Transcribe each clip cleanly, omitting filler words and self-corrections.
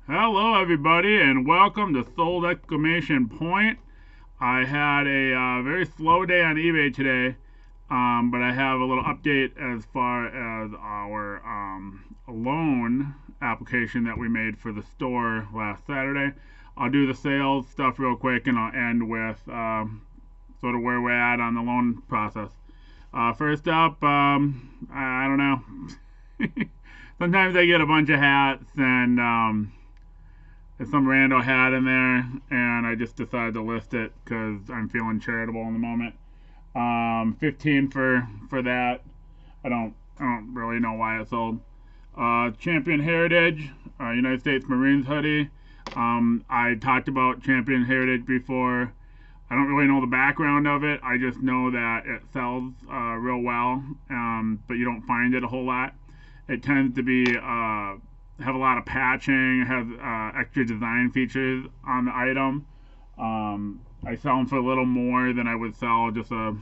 Hello, everybody, and welcome to Sold Exclamation Point. I had a very slow day on eBay today, but I have a little update as far as our loan application that we made for the store last Saturday. I'll do the sales stuff real quick, and I'll end with sort of where we're at on the loan process. First up, I don't know. Sometimes I get a bunch of hats and there's some rando hat in there, and I just decided to list it because I'm feeling charitable in the moment. 15 for that. I don't really know why it sold. Champion Heritage, United States Marines Hoodie. I talked about Champion Heritage before. I don't really know the background of it. I just know that it sells real well, but you don't find it a whole lot. It tends to be have a lot of patching, has extra design features on the item. I sell them for a little more than I would sell just a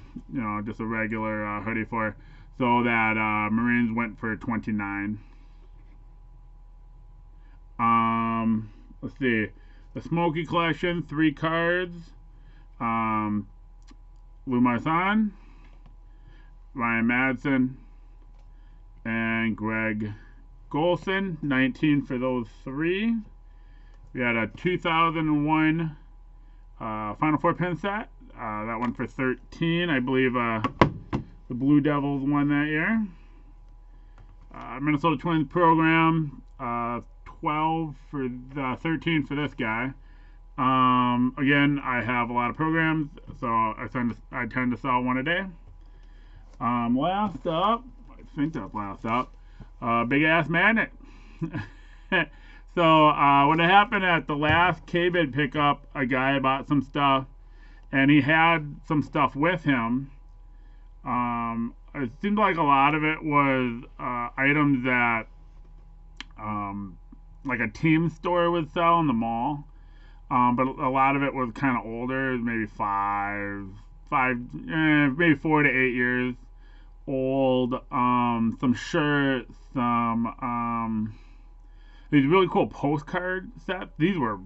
regular hoodie for. So that Marines went for 29. Let's see, the Smoky Collection, 3 cards. Lou Marsan, Ryan Madsen, and Greg Golson, 19 for those 3. We had a 2001 Final Four pin set. That one for 13. I believe the Blue Devils won that year. Minnesota Twins program, 12 for the 13 for this guy. Again, I have a lot of programs, so I tend to sell one a day. Last up, I think that's last up. Big ass magnet. So what happened at the last K-Bid pickup, a guy bought some stuff, and he had some stuff with him. It seemed like a lot of it was items that like a team store would sell in the mall. But a lot of it was kind of older, maybe maybe 4 to 8 years old. Some shirts, these really cool postcard sets. These were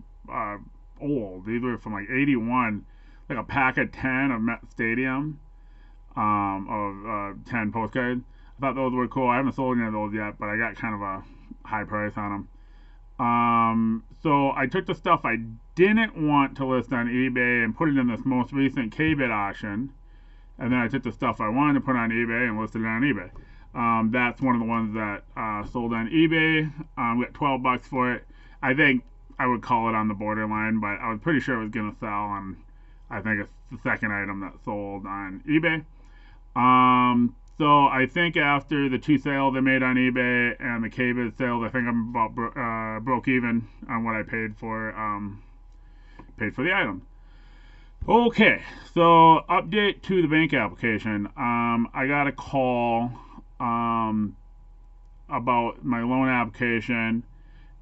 old. These were from like '81, like a pack of 10 of Met Stadium, of 10 postcards. I thought those were cool. I haven't sold any of those yet, but I got kind of a high price on them. So I took the stuff I didn't want to list on eBay and put it in this most recent K-Bid auction. And then I took the stuff I wanted to put on eBay and listed it on eBay. That's one of the ones that sold on eBay. We got $12 for it. I think I would call it on the borderline, but I was pretty sure it was going to sell, and I think it's the second item that sold on eBay. So I think after the 2 sales I made on eBay and the K-Bid sales, I think I'm about broke even on what I paid for the item. Okay, so update to the bank application. I got a call about my loan application,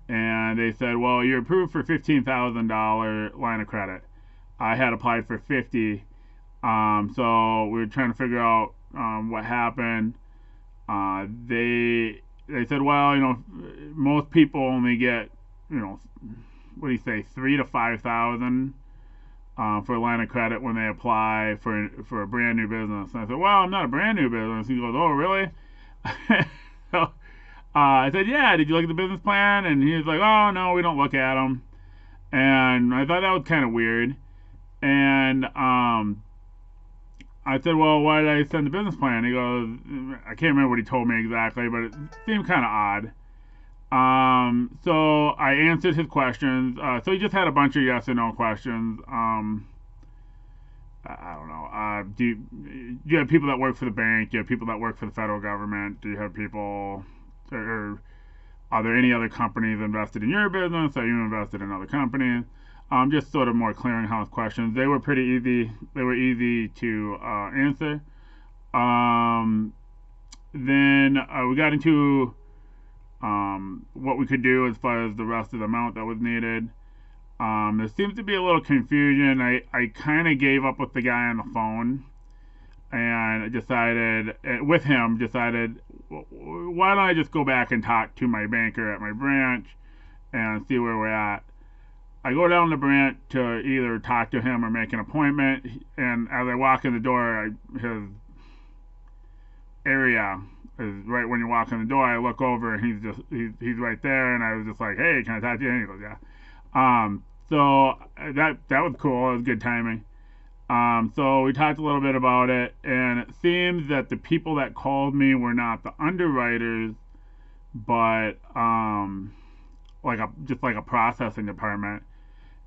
and they said, well, you're approved for $15,000 line of credit. I had applied for 50, so we were trying to figure out what happened. They said, well, most people only get, what do you say, 3 to 5,000 for a line of credit when they apply for a brand new business. And I said, well, I'm not a brand new business. He goes, oh, really? So I said, yeah, did you look at the business plan? And he was like, oh, no, we don't look at them. And I thought that was kind of weird. And I said, well, why did I send the business plan? He goes, I can't remember what he told me exactly, but it seemed kind of odd. So I answered his questions. So he just had a bunch of yes and no questions. I don't know. Do you have people that work for the bank? Do you have people that work for the federal government? Do you have people, or are there any other companies invested in your business? Are you invested in other companies? Just sort of more clearinghouse questions. They were pretty easy. They were easy to answer. Then we got into what we could do as far as the rest of the amount that was needed. There seems to be a little confusion. I kind of gave up with the guy on the phone, and decided, why don't I just go back and talk to my banker at my branch and see where we're at. I go down the branch to either talk to him or make an appointment, and as I walk in the door, his area is right when you walk in the door. I look over and he's right there, and I was just like, "Hey, can I talk to you?" And he goes, "Yeah." So that was cool. It was good timing. So we talked a little bit about it, and it seems that the people that called me were not the underwriters, but just like a processing department.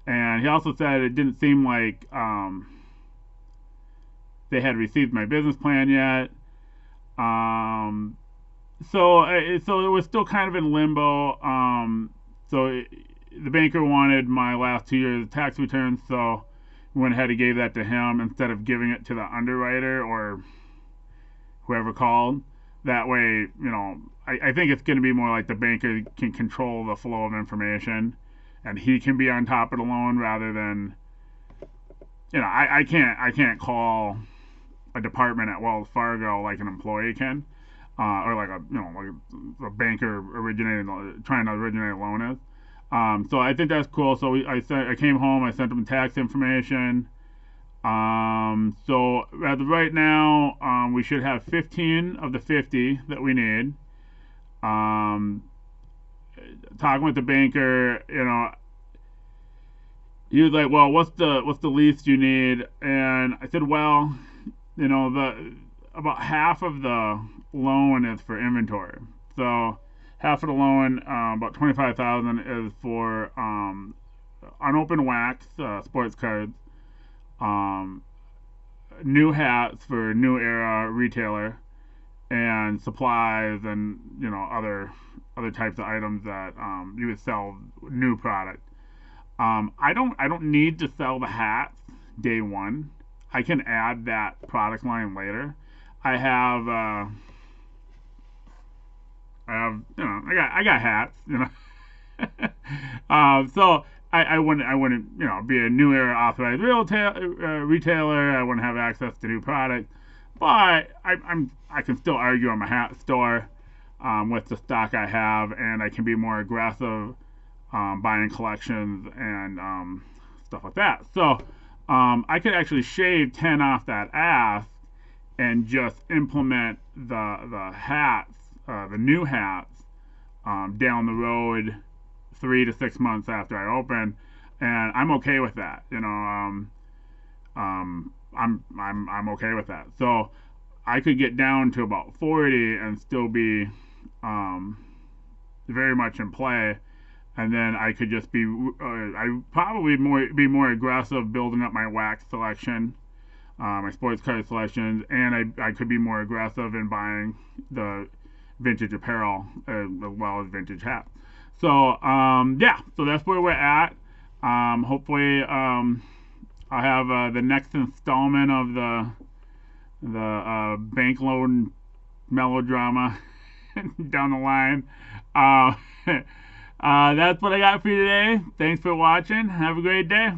And he also said it didn't seem like they had received my business plan yet. So it was still kind of in limbo. The banker wanted my last 2 years of tax returns, so we went ahead and gave that to him instead of giving it to the underwriter or whoever called. That way, I think it's going to be more like the banker can control the flow of information, and he can be on top of the loan rather than, I can't call a department at Wells Fargo like an employee can, or like a banker trying to originate a loan is. So I think that's cool. So I came home, I sent them tax information. So as of right now, we should have 15 of the 50 that we need. Talking with the banker, he was like, "Well, what's the least you need?" And I said, "Well, about half of the loan is for inventory. So half of the loan, about $25,000, is for unopened wax, sports cards, new hats for New Era retailer, and supplies and other types of items that you would sell new product. I don't need to sell the hats day one. I can add that product line later. I got hats, so I wouldn't be a New Era authorized retailer. I wouldn't have access to new product, but I can still argue I'm a hat store with the stock I have, and I can be more aggressive buying collections and stuff like that. So I could actually shave 10 off that ask and just implement the hats, the new hats, down the road 3 to 6 months after I open, and I'm okay with that. I'm okay with that. So I could get down to about 40 and still be very much in play, and then I could just be I probably be more aggressive building up my wax selection, my sports card selections, and I could be more aggressive in buying the vintage apparel as well as vintage hats. So so that's where we're at. Hopefully I'll have the next installment of the bank loan melodrama down the line. That's what I got for you today. Thanks for watching. Have a great day.